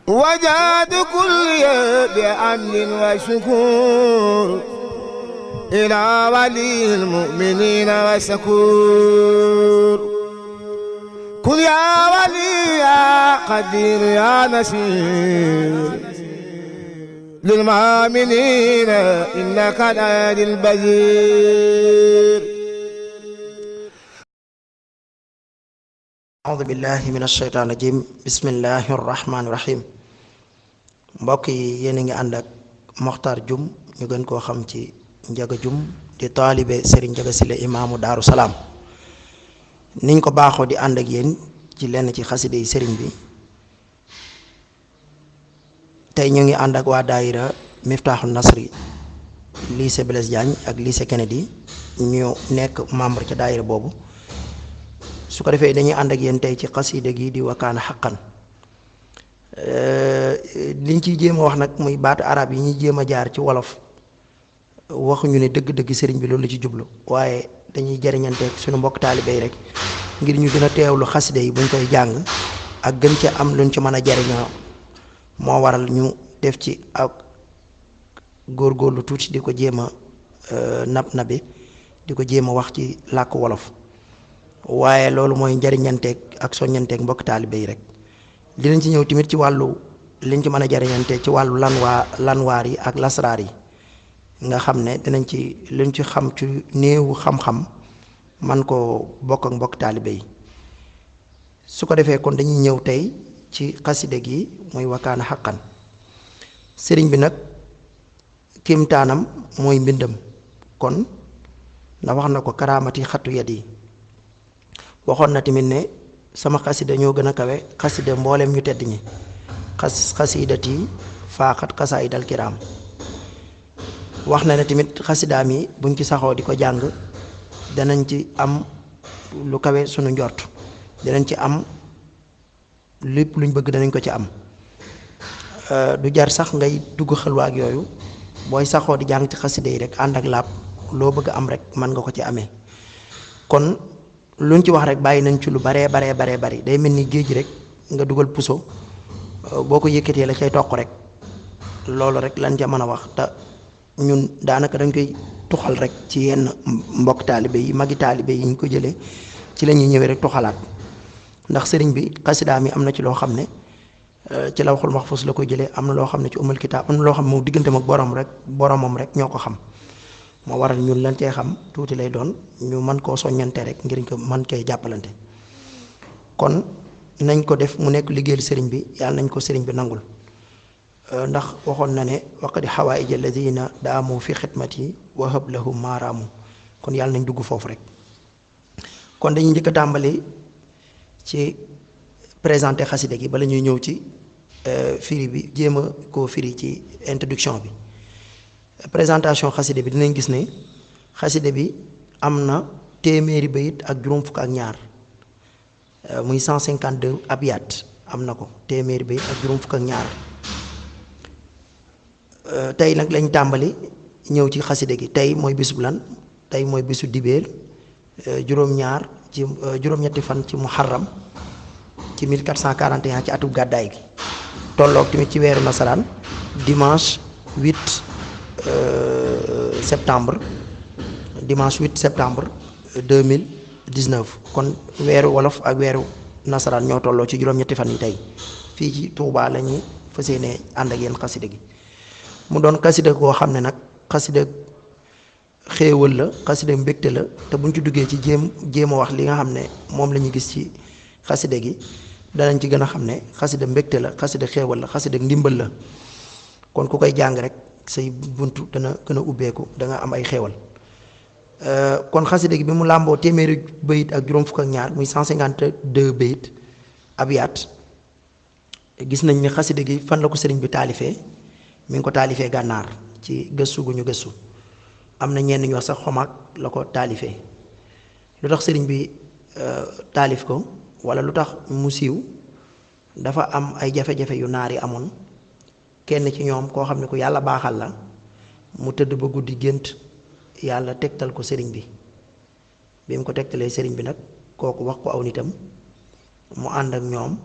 وجاد كل بأمن وشكور إلى ولي المؤمنين وسكور كن يا ولي يا قدير يا نسير للمؤمنين إنك الهادي البشير. أعوذ بالله من الشيطان الرجيم بسم الله الرحمن الرحيم. mbokk yi yéen a ngi ànd ak Mokhtar Dioum ñu gën koo xam ci Ndiaga Dioum di taalibe Serigne Ndiaga Sylla imaamu Daaru Salaam niñ ko baaxoo di ànd ak yéen ci lenn ci xaside yi Serigne bi. tey ñu ngi ànd ak waa daayira Miftahul Nasri lycée Blaise Diagne ak lycée Kennedy ñu nekk membre ca daayira boobu. su ko defee dañuy ànd ak yéen tey ci xaside gi di wakaana xaqan. liñ ciy jéem a wax nag muy baatu arab yi ñuy jéem a jaar ci wolof waxuñu ne dëgg-dëgg sëriñ bi loolu la ci jublu waaye dañuy jariñanteeg suñu mbokk taalibe yi rek ngir ñu gën a teewlu xaside yi buñ koy jàng ak gën ca am luñ ci mën a jariñoo moo waral ñu def ci ak góorgóorlu tuuti di ko jéem a nabi di ko jéem a wax ci làkk wolof waaye loolu mooy njariñanteeg ak soññanteeg mbokk taalibe yi rek. dinañ ci ñëw tamit ci wàllu liñ ci mën a jariñante ci wàllu lanwaar yi ak lasraar yi nga xam ne dinañ ci liñ ci xam ci néewu xam-xam man koo bokk ak mbokk taalibe yi. su ko defee kon dañuy ñëw tey ci xaside gi muy wakaana xaqan. sëriñ bi nag kéemtaanam mooy mbindam kon ndax wax na ko karaamati xattu yat yi waxoon na tamit ne sama xasida ñoo gën a kawe xasida mboolem ñu tedd ñi xasidati faaxat xasaayidal kiraam. wax na ne tamit xasidaam yi buñ ci saxoo di ko jàng danañ ci am lu kawe sunu njort danañ ci am lépp luñ bëgg danañ ko ci am. du jar sax ngay dugg xalwa ak yooyu booy saxoo di jàng ci xasida yi rek ànd ak laab loo bëgg am rek mën nga ko ci amee. kon luñ ci wax rek bàyyi nañ ci lu baree bari day mel ni géej rek nga dugal puso boo ko yëkkatee la cay toq rek loolu rek lan ca mën a wax te ñun daanaka dañ koy tuxal rek ci yenn mbokk taalibe yi magi taalibe yi ñu ko jëlee ci la ñuy ñëwee rek tuxalaat ndax sëriñ bi xasidaa mi am na ci loo xam ne ci lawhul mahfuz la koy jëlee am na loo xam ne ci umul kitaab am na loo xam ne moom digganteem ak boromam rek ñoo ko xam. moo waral ñun lan cee xam tuuti lay doon ñu mën koo soññante rek ngir ko mën koy jàppalante kon nañ ko def mu nekk liggéeyal sëriñ bi yàlla nañ ko sëriñ bi nangul ndax waxoon na ne waqadi xawaa'ij alladina daamu fi xidmati wa hab lahum maaraamu kon yàlla nañ dugg foofu rek. kon dañuy njëkk a tàmbali ci présenté xaside gi bala ñuy ñëw ci firi bi jéem a koo firi ci introduction bi. présentation xaside bi dinañ gis ne xaside bi am na téeméeri bayit ak juróom fukk ak ñaar muy 152 abiyat am na ko téeméeri bayit ak juróom fukk ak ñaar. tey nag lañ tàmbali ñëw ci xaside gi tey mooy bisu lan tey mooy bisu dibéer juróom-ñetti fan ci muharram ci 1441 ci atub gàddaay gi tolloog tamit ci weeru nasaraan dimanche 8 septembre 2019 kon weeru wolof ak weeru nasaraan ñoo tolloo ci juróom-ñetti fan yi tey fii ci Touba la ñuy fas yéene ànd ak yéen xasida gi mu doon xasida koo xam ne nag xasida xéewal la xasida mbégte la te buñ ci duggee ci jéem a wax li nga xam ne moom la ñu gis ci xasida gi danañ ci gën a xam ne xasida mbégte la xasida xéewal la xasida ndimbal la kon ku koy jàng rek say buntu dana gën a ubbeeku da nga am ay xéewal. kon xasida gi bi mu làmboo téeméeri bayit ak juróom fukk ak ñaar muy 152 bayit abiyat gis nañ ne xasida gi fan la ko sëriñ bi taalifee mi ngi ko taalifee gànnaar ci gëstu gu ñu gëstu am na ñenn ñu wax sax xomaag la ko taalifee. lu tax sëriñ bi taalif ko wala lu tax mu siiw dafa am ay jafe-jafe yu naar yi amoon kenn ci ñoom koo xam ne ku yàlla baaxal la mu tëdd ba guddi gént yàlla tegtal ko sëriñ bi bi mu ko tegtalee sëriñ bi nag kooku wax ko aw nitam mu ànd ak ñoom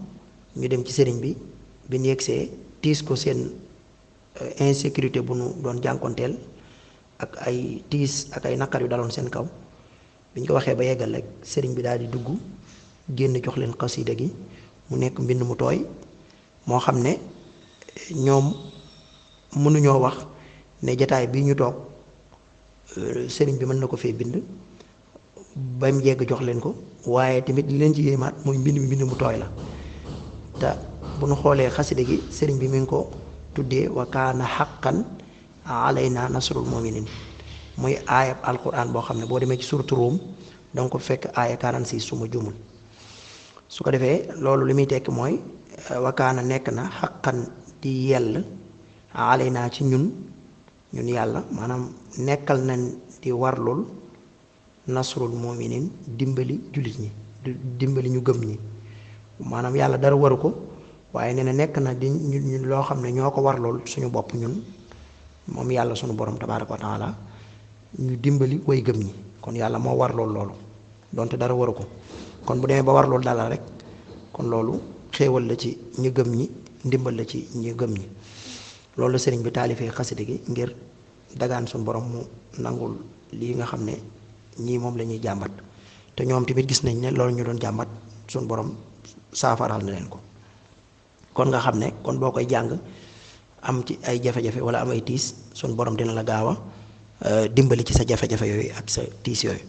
ñu dem ci sëriñ bi bi ñu yegsee tiis ko seen insécurité bu nu doon jànkonteel ak ay tiis ak ay naqar yu daloon seen kaw bi ñu ko waxee ba yeggal rek sëriñ bi daal di dugg génn jox leen xasida gi mu nekk mbind mu tooy moo xam ne ñoom mënuñoo wax ne jataay bii ñu toog sëriñ bi mën na ko fee bind ba mu yegg jox leen ko waaye tamit li leen ci yéemaat mooy mbind mu tooy la te bu nu xoolee xasida gi sëriñ bi mi ngi ko tuddee wa kaana haqqan alayna nasrul muminin muy aayab alquran boo xam ne boo demee ci suratu Rum danga ko fekk aaya 46 su ma jumul su ko defee loolu li muy tekki mooy wa kaana nekk na haqqan di yell alayna ci ñun yàlla maanaam nekkal nañ di warlul nasrul muminin dimbali jullit ñi dimbali ñu gëm ñi maanaam yàlla dara waru ko waaye nee na nekk na di ñu loo xam ne ñoo ko warlool suñu bopp ñun moom yàlla suñu borom tabaaraka wa taala ñu dimbali way gëm ñi kon yàlla moo warlool loolu donte dara waru ko kon bu demee ba warlool dala rek kon loolu xéewal la ci ñu gëm ñi ndimbal la ci ñu gëm ñi loolu la sëriñ bi taalifee xasida gi ngir dagaan suñu borom mu nangul lii nga xam ne ñii moom la ñuy jàmbat te ñoom tamit gis nañ ne loolu ñu doon jàmbat suñu borom saafaral na leen ko kon nga xam ne kon boo koy jàng am ci ay jafe-jafe wala am ay tiis suñu borom dina la gaaw a dimbali ci sa jafe-jafe yooyu ak sa tiis yooyu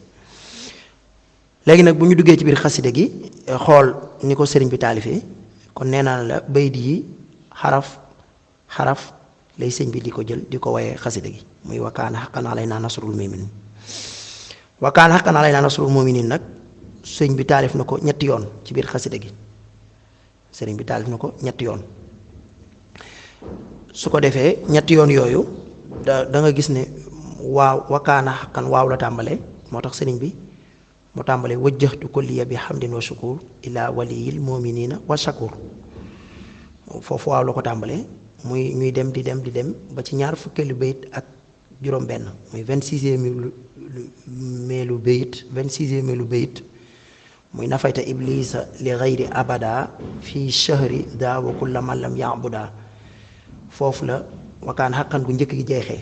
léegi nag bu ñu duggee ci biir xasida gi xool ni ko sëriñ bi taalifee kon nee naa la bayit yi xaraf lay sëñ bi di ko jël di ko waye xasida gi muy wa kaana haqqan alaynaa nasrul mu'miniin wa kaana haqqan alaynaa nasrul mu'miniin nag sëñ bi taalif na ko ñetti yoon ci biir xasida gi sëriñ bi taalif na ko ñetti yoon su ko defee ñetti yoon yooyu da nga gis ne waaw wa kaana haqqan waaw la tàmbalee moo tax sëriñ bi mu tàmbalee wajjahtu kulliya bi hamdin wa shukur ila waliyil mu'minina wa shakur foofu waaw la ko tàmbalee muy ñuy dem di dem ba ci ñaar fukkeelu bayit ak juróom benn muy 26e meelu bayit muy nafayta iblisa li gayri abada fi shahri daa wa kulla man lam ya'buda foofu la wakaan xaqan gu njëkk gi jeexee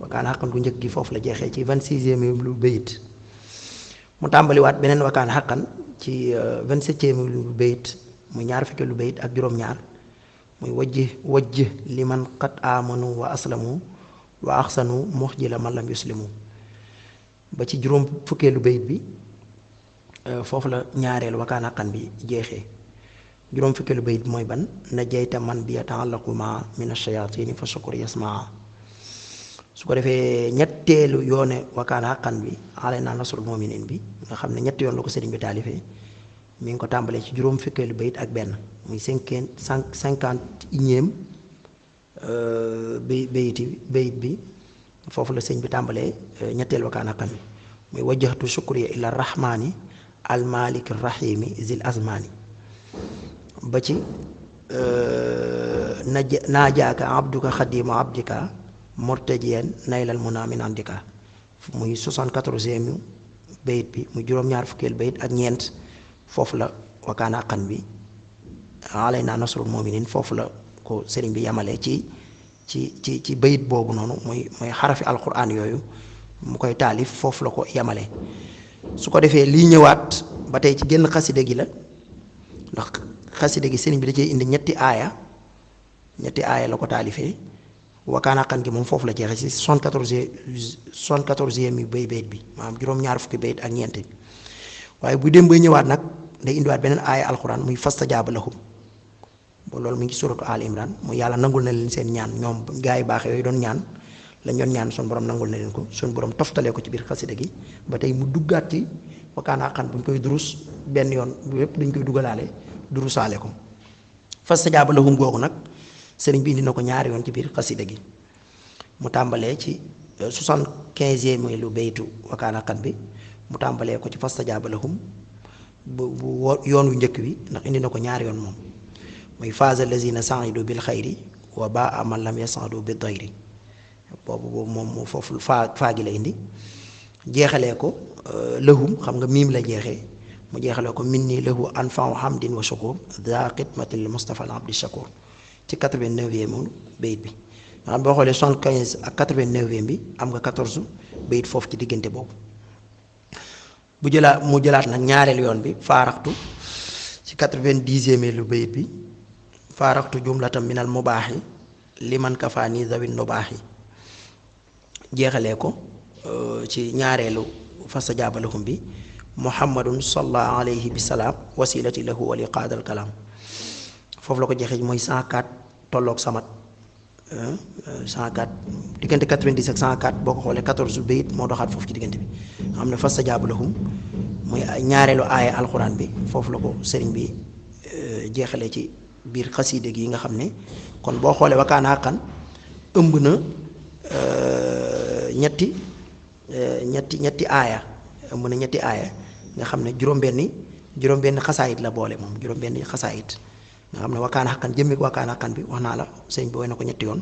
wakaan xaqan gu njëkk gi foofu la jeexee ci 26e lu bayit mu tàmbaliwaat beneen wakaan xaqan ci 27e lu bayit muy ñaar fukkeelu bayit ak juróom-ñaar muy wajj liman qad amanu wa aslamu wa axsanu muxjila man lam yuslimu ba ci juróom fukkeelu bayit bi foofu la ñaareelu wakaan xaqan bi jeexee juróom fukkeelu bayit bi mooy ban najayta man bi yataallaqu ma min ash-shayatini fa shukur yasmaa su ko defee ñetteelu yoone wakaan xaqan bi alaynaa nasrul mu'miniin bi nga xam ne ñetti yoon la ko sëriñ bi taalifee mi ngi ko tàmbalee ci juróom fukkeelu bayit ak benn muy 51e bayit bi foofu la sëñ bi tàmbalee ñetteelu wakaan xaqan bi muy wajjahtu shukriya ila rahmani al malik rahimi zil azmani ba ci naajaaka abduka xadimu abdika mortajiyan naylal muna min andika muy 74e bayit bi muy juróom-ñaar fukkeel bayit ak ñeent foofu la wakaana xaqan bi alaynaa nasrul mu'miniin foofu la ko sëriñ bi yamale ci bayit boobu noonu mooy xarafi alquran yooyu mu koy taalif foofu la ko yamale su ko defee lii ñëwaat ba tey ci génn xaside gi la ndax xaside gi sëriñ bi da cee indi ñetti aaya la ko taalifee wakaan xaqan gi moom foofu la jeexee ci 74e mi bayit bi maanaam juróom-ñaar fukki bayit ak ñeent waaye bu dem bay ñëwaat nag day indiwaat beneen aaya alquran muy fastajaaba lahum ba loolu mu ngi suratu al imran muy yàlla nangul na leen seen ñaan ñoom gaa yi baax yooyu doon ñaan lañ doon ñaan suñu borom nangul na leen ko suñu borom toftalee ko ci biir xasida gi ba tey mu duggaat ci wakaan xaqan bu ñu koy durus benn yoon bu yépp dañ koy dugalaale durusaale ko fastajaaba lahum googu nag sëriñ bi indi na ko ñaari yoon ci biir xasida gi mu tàmbalee ci 75e lu baytu wakaan xaqan bi mu tàmbalee ko ci fastajaaba lahum bu yoon wu njëkk wi ndax indi na ko ñaari yoon moom muy faaza lazina sa'idu bil xayri wa baa man lam yas'adu bi dayri boobu moom foofu faa gi la indi jeexalee ko lahum xam nga miim la jeexee mu jeexale ko minni lahu anfa'u hamdin wa shukur dha xidmatin lil Mustafa al abdi shakur ci 89e moom bayit bi nga xam boo xoolee 75 ak 89e bi am nga 14 bayit foofu ci diggante boobu mu jëlaat nag ñaareel yoon bi faaraxtu ci 90e lu bayit bi faaraxtu jumlatam minal mubaaxi liman kafaani zawin nubaaxi jeexalee ko ci ñaareelu fastajaaba lahum bi muhammadun salla alayhi bisalaam wasilati lahu wa li qaadal kalaam foofu la ko jeexee mooy 104 tolloog samat 104 diggante 90 ak 104 boo ko xoolee 14 bayit moo doxaat foofu ci diggante bi nga xam ne fastajaaba lahum muy ñaareelu aaya alxuraan bi foofu la ko sëriñ bi jeexalee ci biir xasiide gi nga xam ne kon boo xoolee wakaana xaqan ëmb na ñetti aaya ëmb na ñetti aaya nga xam ne juróom-benni xasaayit la boole moom juróom-benni xasaayit nga xam ne wakaana xaqan jëmmi wakaana xaqan bi wax naa la sëriñ bi woy na ko ñetti yoon